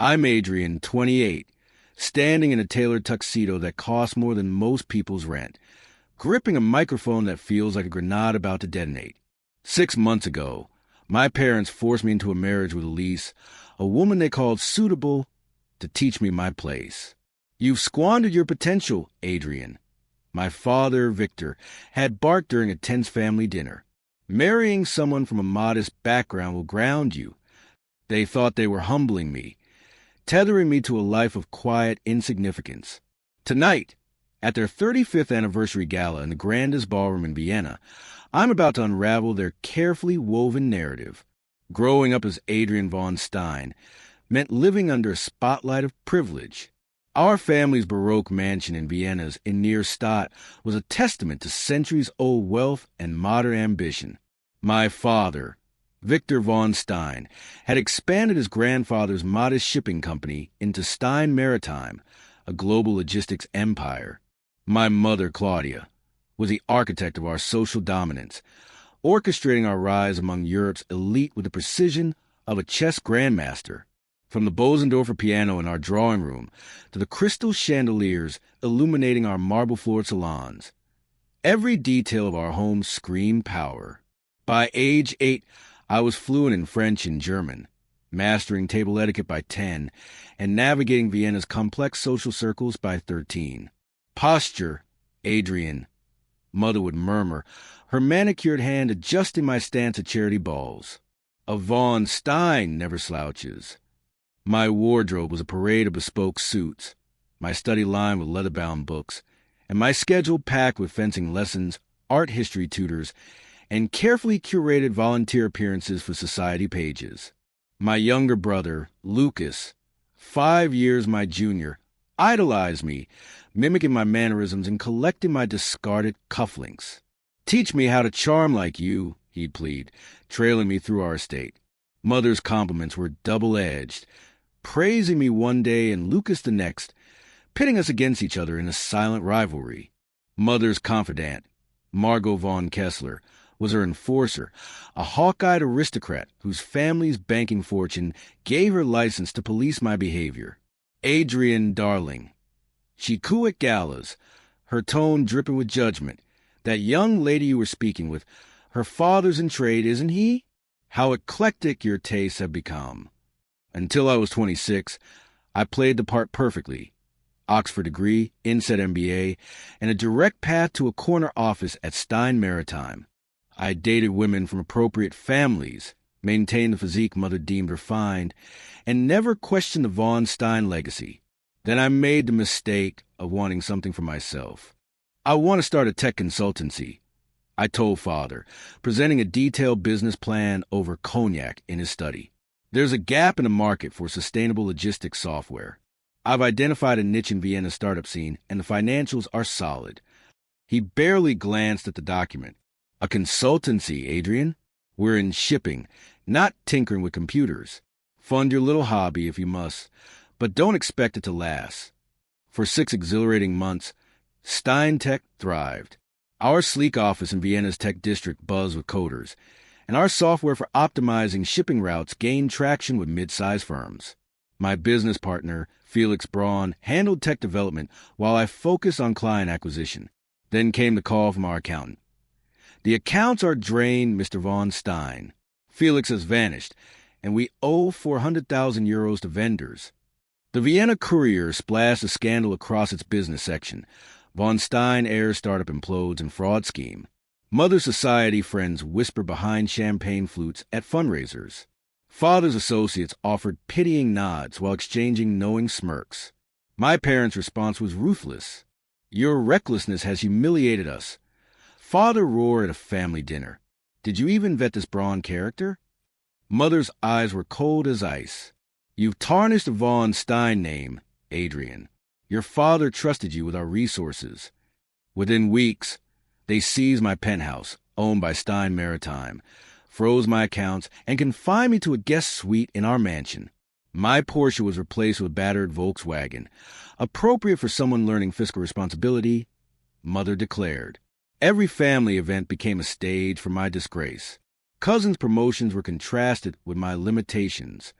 I'm Adrian, 28, standing in a tailored tuxedo that costs more than most people's rent, gripping a microphone that feels like a grenade about to detonate. 6 months ago, my parents forced me into a marriage with Elise, a woman they called suitable to teach me my place. You've squandered your potential, Adrian. My father, Victor, had barked during a tense family dinner. Marrying someone from a modest background will ground you. They thought they were humbling me, tethering me to a life of quiet insignificance. Tonight, at their 35th anniversary gala in the grandest ballroom in Vienna, I'm about to unravel their carefully woven narrative. Growing up as Adrian von Stein meant living under a spotlight of privilege. Our family's Baroque mansion in Vienna's Innere was a testament to centuries-old wealth and modern ambition. My father, Victor von Stein, had expanded his grandfather's modest shipping company into Stein Maritime, a global logistics empire. My mother, Claudia, was the architect of our social dominance, orchestrating our rise among Europe's elite with the precision of a chess grandmaster. From the Bosendorfer piano in our drawing room to the crystal chandeliers illuminating our marble-floored salons, every detail of our home screamed power. By age 8, I was fluent in French and German, mastering table etiquette by 10, and navigating Vienna's complex social circles by 13. Posture, Adrian, Mother would murmur, her manicured hand adjusting my stance at charity balls. A von Stein never slouches. My wardrobe was a parade of bespoke suits, my study lined with leather-bound books, and my schedule packed with fencing lessons, art history tutors, and carefully curated volunteer appearances for society pages. My younger brother, Lucas, 5 years my junior, idolized me, mimicking my mannerisms and collecting my discarded cufflinks. "Teach me how to charm like you," he'd plead, trailing me through our estate. Mother's compliments were double-edged, praising me one day and Lucas the next, pitting us against each other in a silent rivalry. Mother's confidant, Margot von Kessler, was her enforcer, a hawk-eyed aristocrat whose family's banking fortune gave her license to police my behavior. Adrian, darling. She coo at galas, her tone dripping with judgment. "That young lady you were speaking with, her father's in trade, isn't he? How eclectic your tastes have become." Until I was 26, I played the part perfectly. Oxford degree, inset MBA, and a direct path to a corner office at Stein Maritime. I dated women from appropriate families, maintained the physique Mother deemed refined, and never questioned the von Stein legacy. Then I made the mistake of wanting something for myself. "I want to start a tech consultancy," I told Father, presenting a detailed business plan over cognac in his study. "There's a gap in the market for sustainable logistics software. I've identified a niche in Vienna's startup scene, and the financials are solid." He barely glanced at the document. "A consultancy, Adrian? We're in shipping, not tinkering with computers. Fund your little hobby if you must, but don't expect it to last." For 6 exhilarating months, Stein Tech thrived. Our sleek office in Vienna's tech district buzzed with coders, and our software for optimizing shipping routes gained traction with mid-sized firms. My business partner, Felix Braun, handled tech development while I focused on client acquisition. Then came the call from our accountant. "The accounts are drained, Mr. von Stein. Felix has vanished, and we owe 400,000 euros to vendors." The Vienna Courier splashed a scandal across its business section. Von Stein heirs startup implodes and fraud scheme. Mother society friends whisper behind champagne flutes at fundraisers. Father's associates offered pitying nods while exchanging knowing smirks. My parents' response was ruthless. "Your recklessness has humiliated us." Father roared at a family dinner. "Did you even vet this Braun character?" Mother's eyes were cold as ice. "You've tarnished the von Stein name, Adrian. Your father trusted you with our resources." Within weeks, they seized my penthouse, owned by Stein Maritime, froze my accounts, and confined me to a guest suite in our mansion. My Porsche was replaced with a battered Volkswagen, appropriate for someone learning fiscal responsibility, Mother declared. Every family event became a stage for my disgrace. Cousins' promotions were contrasted with my limitations.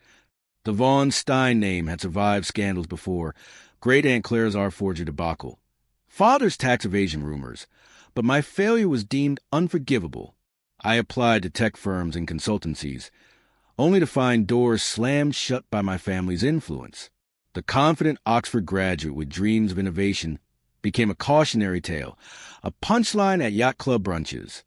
The Von Stein name had survived scandals before, Great Aunt Clara's art forger debacle, father's tax evasion rumors, but my failure was deemed unforgivable. I applied to tech firms and consultancies, only to find doors slammed shut by my family's influence. The confident Oxford graduate with dreams of innovation became a cautionary tale, a punchline at yacht club brunches.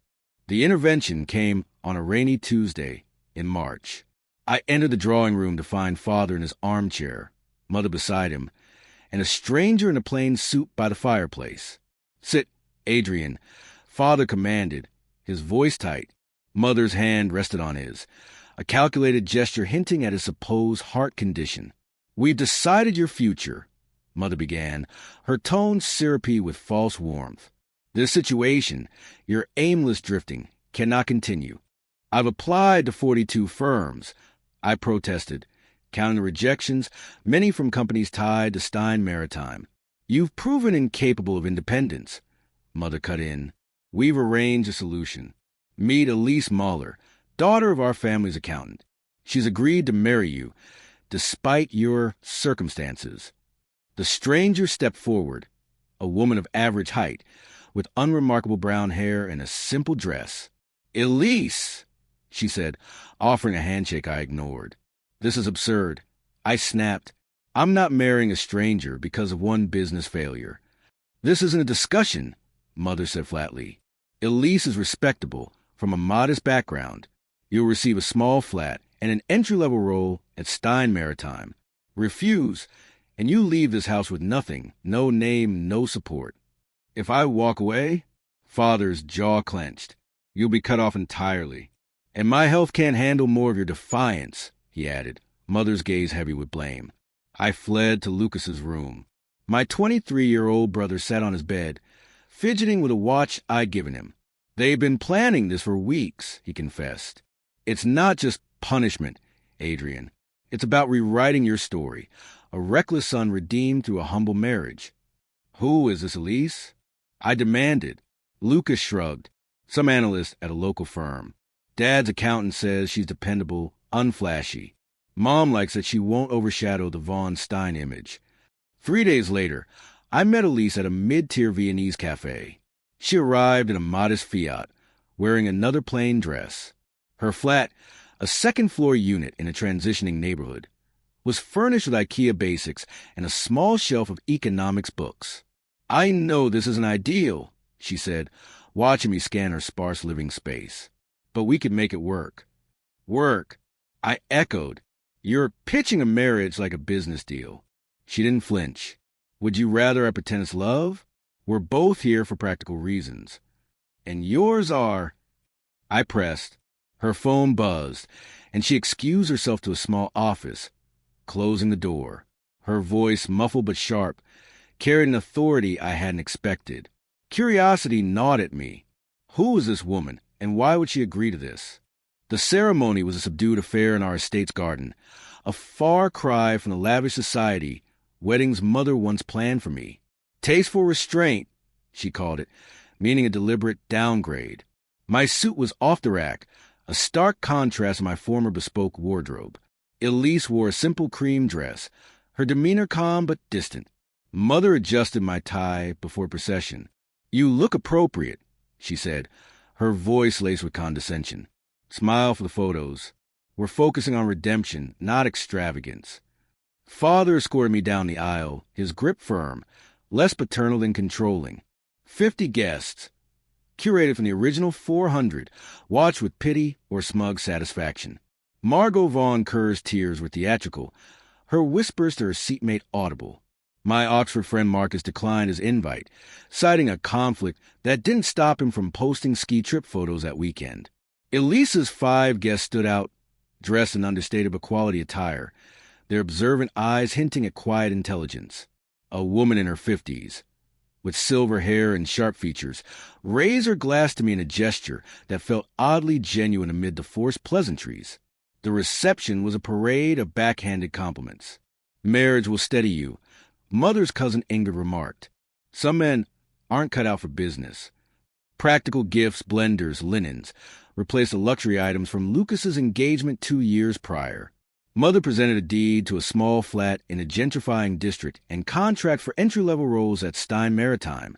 The intervention came on a rainy Tuesday in March. I entered the drawing room to find father in his armchair, mother beside him, and a stranger in a plain suit by the fireplace. "Sit, Adrian," father commanded, his voice tight. Mother's hand rested on his, a calculated gesture hinting at his supposed heart condition. "We've decided your future," mother began, her tone syrupy with false warmth. "This situation, your aimless drifting, cannot continue. I've applied to 42 firms," I protested, counting the rejections, many from companies tied to Stein Maritime. "You've proven incapable of independence," mother cut in. "We've arranged a solution. Meet Elise Mahler, daughter of our family's accountant. She's agreed to marry you, despite your circumstances." The stranger stepped forward, a woman of average height, with unremarkable brown hair and a simple dress. "Elise," she said, offering a handshake I ignored. "This is absurd," I snapped. "I'm not marrying a stranger because of one business failure." "This isn't a discussion," mother said flatly. "Elise is respectable, from a modest background. You'll receive a small flat and an entry-level role at Stein Maritime. Refuse, and you leave this house with nothing, no name, no support." "If I walk away?" Father's jaw clenched. "You'll be cut off entirely. And my health can't handle more of your defiance," he added, mother's gaze heavy with blame. I fled to Lucas's room. My 23-year-old brother sat on his bed, fidgeting with a watch I'd given him. "They've been planning this for weeks," he confessed. "It's not just punishment, Adrian. It's about rewriting your story, a reckless son redeemed through a humble marriage." "Who is this Elise?" I demanded. Lucas shrugged. "Some analyst at a local firm. Dad's accountant says she's dependable, unflashy. Mom likes that she won't overshadow the Von Stein image." 3 days later, I met Elise at a mid-tier Viennese cafe. She arrived in a modest Fiat, wearing another plain dress. Her flat, a second-floor unit in a transitioning neighborhood, was furnished with IKEA basics and a small shelf of economics books. "I know this isn't ideal," she said, watching me scan her sparse living space. "But we could make it work." "Work," I echoed. "You're pitching a marriage like a business deal." She didn't flinch. "Would you rather I pretend it's love? We're both here for practical reasons." "And yours are—" I pressed. Her phone buzzed, and she excused herself to a small office, closing the door. Her voice, muffled but sharp, carried an authority I hadn't expected. Curiosity gnawed at me. Who was this woman, and why would she agree to this? The ceremony was a subdued affair in our estate's garden, a far cry from the lavish society weddings mother once planned for me. "Tasteful restraint," she called it, meaning a deliberate downgrade. My suit was off the rack, a stark contrast to my former bespoke wardrobe. Elise wore a simple cream dress, her demeanor calm but distant. Mother adjusted my tie before procession. "You look appropriate," she said, her voice laced with condescension. "Smile for the photos. We're focusing on redemption, not extravagance." Father escorted me down the aisle, his grip firm, less paternal than controlling. 50 guests, curated from the original 400, watched with pity or smug satisfaction. Margot Von Kerr's tears were theatrical, her whispers to her seatmate audible. My Oxford friend Marcus declined his invite, citing a conflict that didn't stop him from posting ski trip photos that weekend. Elisa's 5 guests stood out, dressed in understated but quality attire, their observant eyes hinting at quiet intelligence. A woman in her 50s, with silver hair and sharp features, raised her glass to me in a gesture that felt oddly genuine amid the forced pleasantries. The reception was a parade of backhanded compliments. "Marriage will steady you," Mother's cousin Ingrid remarked. "Some men aren't cut out for business." Practical gifts, blenders, linens, replaced the luxury items from Lucas's engagement 2 years prior. Mother presented a deed to a small flat in a gentrifying district and contract for entry-level roles at Stein Maritime,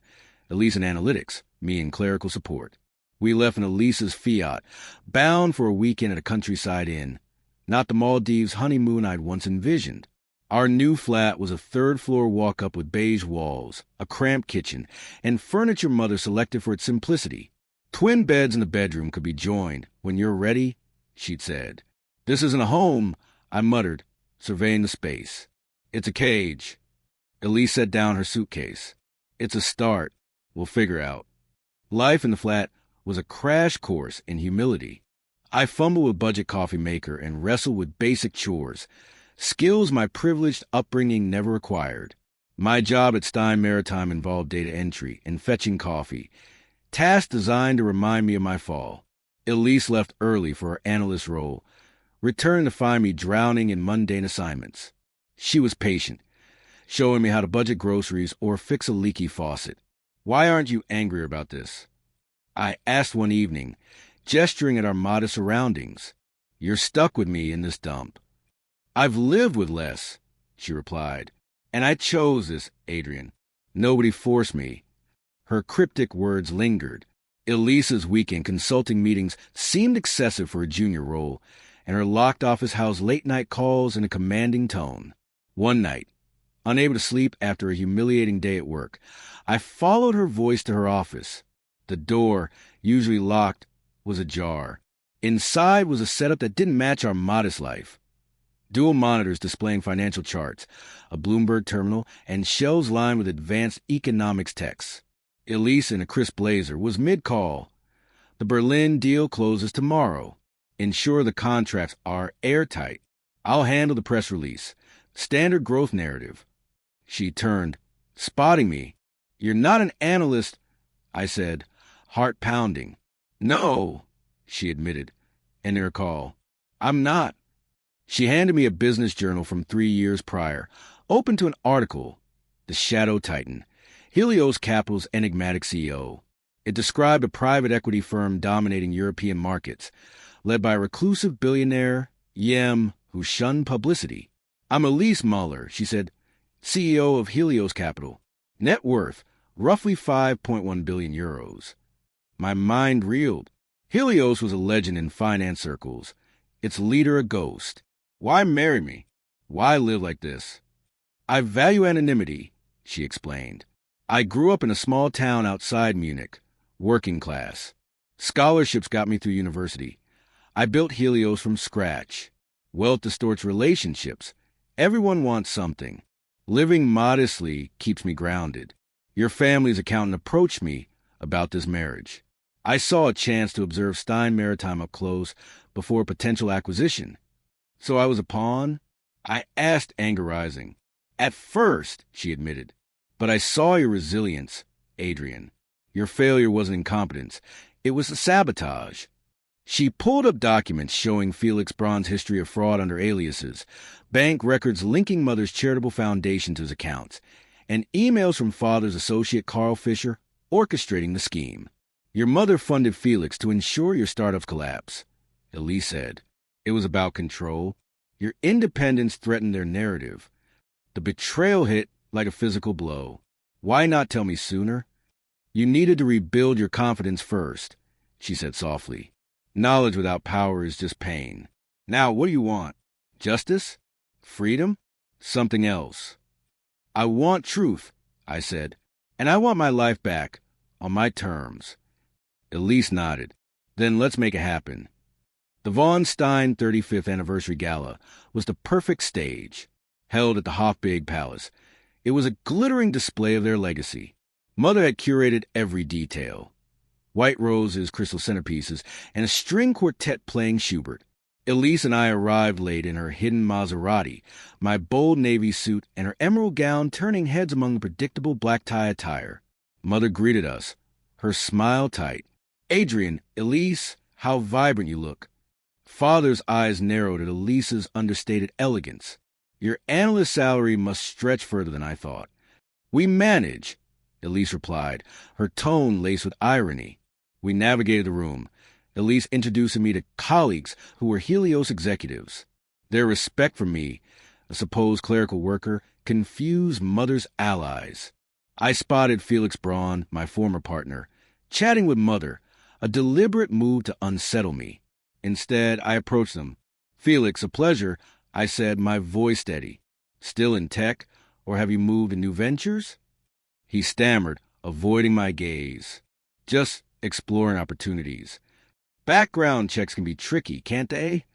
Elise in analytics, me in clerical support. We left in Elise's Fiat, bound for a weekend at a countryside inn, not the Maldives honeymoon I'd once envisioned. Our new flat was a third-floor walk-up with beige walls, a cramped kitchen, and furniture Mother selected for its simplicity. Twin beds in the bedroom could be joined. When you're ready, she'd said. This isn't a home, I muttered, surveying the space. It's a cage. Elise set down her suitcase. It's a start. We'll figure out. Life in the flat was a crash course in humility. I fumbled with budget coffee maker and wrestled with basic chores, skills my privileged upbringing never acquired. My job at Stein Maritime involved data entry and fetching coffee, tasks designed to remind me of my fall. Elise left early for her analyst role, returned to find me drowning in mundane assignments. She was patient, showing me how to budget groceries or fix a leaky faucet. Why aren't you angry about this? I asked one evening, gesturing at our modest surroundings. You're stuck with me in this dump. I've lived with less, she replied. And I chose this, Adrian. Nobody forced me. Her cryptic words lingered. Elise's weekend consulting meetings seemed excessive for a junior role, and her locked office housed late-night calls in a commanding tone. One night, unable to sleep after a humiliating day at work, I followed her voice to her office. The door, usually locked, was ajar. Inside was a setup that didn't match our modest life. Dual monitors displaying financial charts, a Bloomberg terminal, and shelves lined with advanced economics texts. Elise, in a crisp blazer, was mid-call. The Berlin deal closes tomorrow. Ensure the contracts are airtight. I'll handle the press release. Standard growth narrative. She turned, spotting me. You're not an analyst, I said, heart pounding. No, she admitted, in her call. I'm not. She handed me a business journal from 3 years prior, open to an article, The Shadow Titan, Helios Capital's enigmatic CEO. It described a private equity firm dominating European markets, led by a reclusive billionaire, Yem, who shunned publicity. I'm Elise Muller, she said, CEO of Helios Capital. Net worth, roughly 5.1 billion euros. My mind reeled. Helios was a legend in finance circles, its leader a ghost. Why marry me? Why live like this? I value anonymity, she explained. I grew up in a small town outside Munich, working class. Scholarships got me through university. I built Helios from scratch. Wealth distorts relationships. Everyone wants something. Living modestly keeps me grounded. Your family's accountant approached me about this marriage. I saw a chance to observe Stein Maritime up close before a potential acquisition. So I was a pawn? I asked, anger rising. At first, she admitted. But I saw your resilience, Adrian. Your failure wasn't incompetence. It was a sabotage. She pulled up documents showing Felix Braun's history of fraud under aliases, bank records linking Mother's charitable foundation to his accounts, and emails from Father's associate Carl Fisher orchestrating the scheme. Your mother funded Felix to ensure your startup's collapse, Elise said. It was about control. Your independence threatened their narrative. The betrayal hit like a physical blow. Why not tell me sooner? You needed to rebuild your confidence first, she said softly. Knowledge without power is just pain. Now, what do you want? Justice? Freedom? Something else? I want truth, I said, and I want my life back, on my terms. Elise nodded. Then let's make it happen. The Von Stein 35th Anniversary Gala was the perfect stage, held at the Hofburg Palace. It was a glittering display of their legacy. Mother had curated every detail. White roses, crystal centerpieces, and a string quartet playing Schubert. Elise and I arrived late in her hidden Maserati, my bold navy suit and her emerald gown turning heads among the predictable black tie attire. Mother greeted us, her smile tight. Adrian, Elise, how vibrant you look. Father's eyes narrowed at Elise's understated elegance. Your analyst salary must stretch further than I thought. We manage, Elise replied, her tone laced with irony. We navigated the room, Elise introducing me to colleagues who were Helios executives. Their respect for me, a supposed clerical worker, confused Mother's allies. I spotted Felix Braun, my former partner, chatting with Mother, a deliberate move to unsettle me. Instead, I approached them. "Felix, a pleasure," I said, my voice steady. "Still in tech, or have you moved to new ventures?" He stammered, avoiding my gaze. "Just exploring opportunities. Background checks can be tricky, can't they?"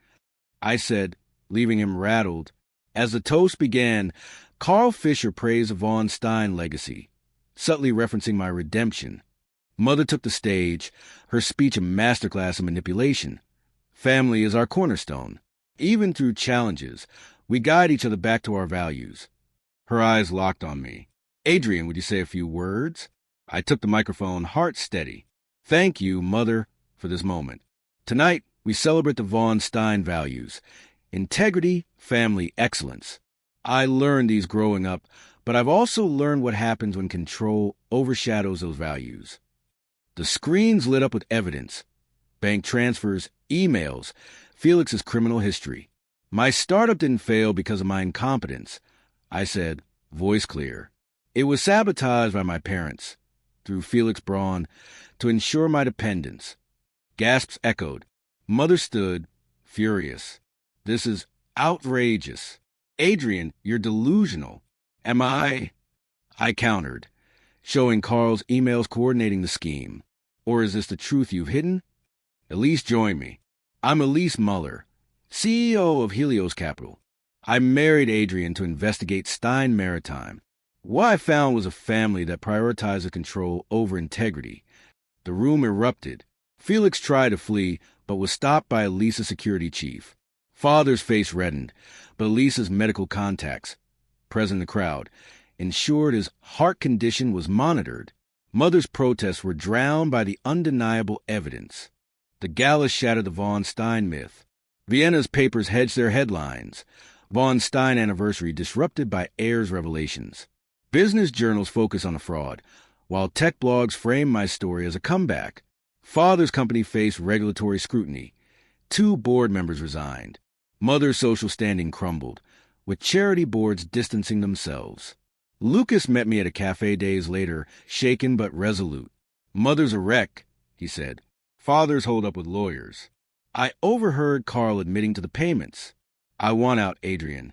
I said, leaving him rattled. As the toast began, Carl Fisher praised the von Stein legacy, subtly referencing my redemption. Mother took the stage, her speech a masterclass in manipulation. Family is our cornerstone. Even through challenges, we guide each other back to our values. Her eyes locked on me. "Adrian, would you say a few words?" I took the microphone, heart steady. "Thank you, Mother, for this moment. Tonight, we celebrate the von Stein values: integrity, family, excellence. I learned these growing up, but I've also learned what happens when control overshadows those values." The screens lit up with evidence: bank transfers, emails, Felix's criminal history. "My startup didn't fail because of my incompetence," I said, voice clear. "It was sabotaged by my parents, through Felix Braun, to ensure my dependence." Gasps echoed. Mother stood, furious. "This is outrageous. Adrian, you're delusional." "Am I?" I countered, showing Carl's emails coordinating the scheme. "Or is this the truth you've hidden?" "Elise joined me. I'm Elise Muller, CEO of Helios Capital. I married Adrian to investigate Stein Maritime. What I found was a family that prioritized control over integrity." The room erupted. Felix tried to flee, but was stopped by Elisa's security chief. Father's face reddened, but Elisa's medical contacts, present in the crowd, ensured his heart condition was monitored. Mother's protests were drowned by the undeniable evidence. The gala shattered the von Stein myth. Vienna's papers hedged their headlines. Von Stein anniversary disrupted by heirs' revelations. Business journals focused on the fraud, while tech blogs framed my story as a comeback. Father's company faced regulatory scrutiny. 2 board members resigned. Mother's social standing crumbled, with charity boards distancing themselves. Lucas met me at a cafe days later, shaken but resolute. "Mother's a wreck," he said. "Father's holed up with lawyers." I overheard Carl admitting to the payments. "I want out, Adrian."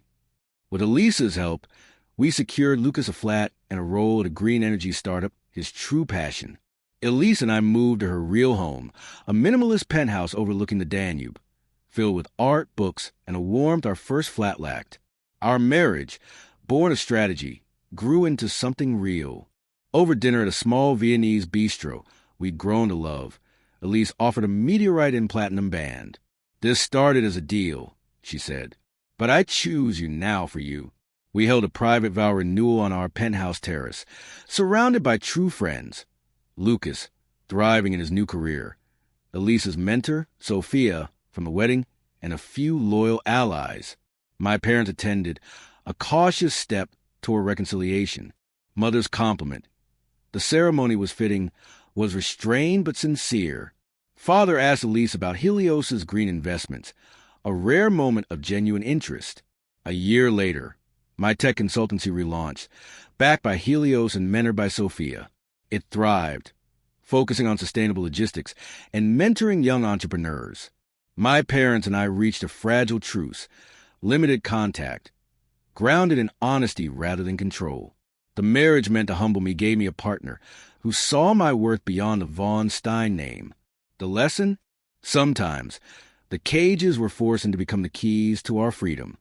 With Elisa's help, we secured Lucas a flat and a role at a green energy startup, his true passion. Elise and I moved to her real home, a minimalist penthouse overlooking the Danube, filled with art, books, and a warmth our first flat lacked. Our marriage, born of strategy, grew into something real. Over dinner at a small Viennese bistro we'd grown to love, Elise offered a meteorite in platinum band. "This started as a deal," she said, "but I choose you now for you." We held a private vow renewal on our penthouse terrace, surrounded by true friends. Lucas, thriving in his new career. Elisa's mentor, Sophia, from the wedding, and a few loyal allies. My parents attended, a cautious step toward reconciliation. Mother's compliment. The ceremony was fitting, was restrained but sincere. Father asked Elise about Helios's green investments, a rare moment of genuine interest. A year later, my tech consultancy relaunched, backed by Helios and mentored by Sophia. It thrived, focusing on sustainable logistics and mentoring young entrepreneurs. My parents and I reached a fragile truce, limited contact, grounded in honesty rather than control. The marriage meant to humble me gave me a partner who saw my worth beyond the von Stein name. The lesson? Sometimes, the cages we're forced in to become the keys to our freedom.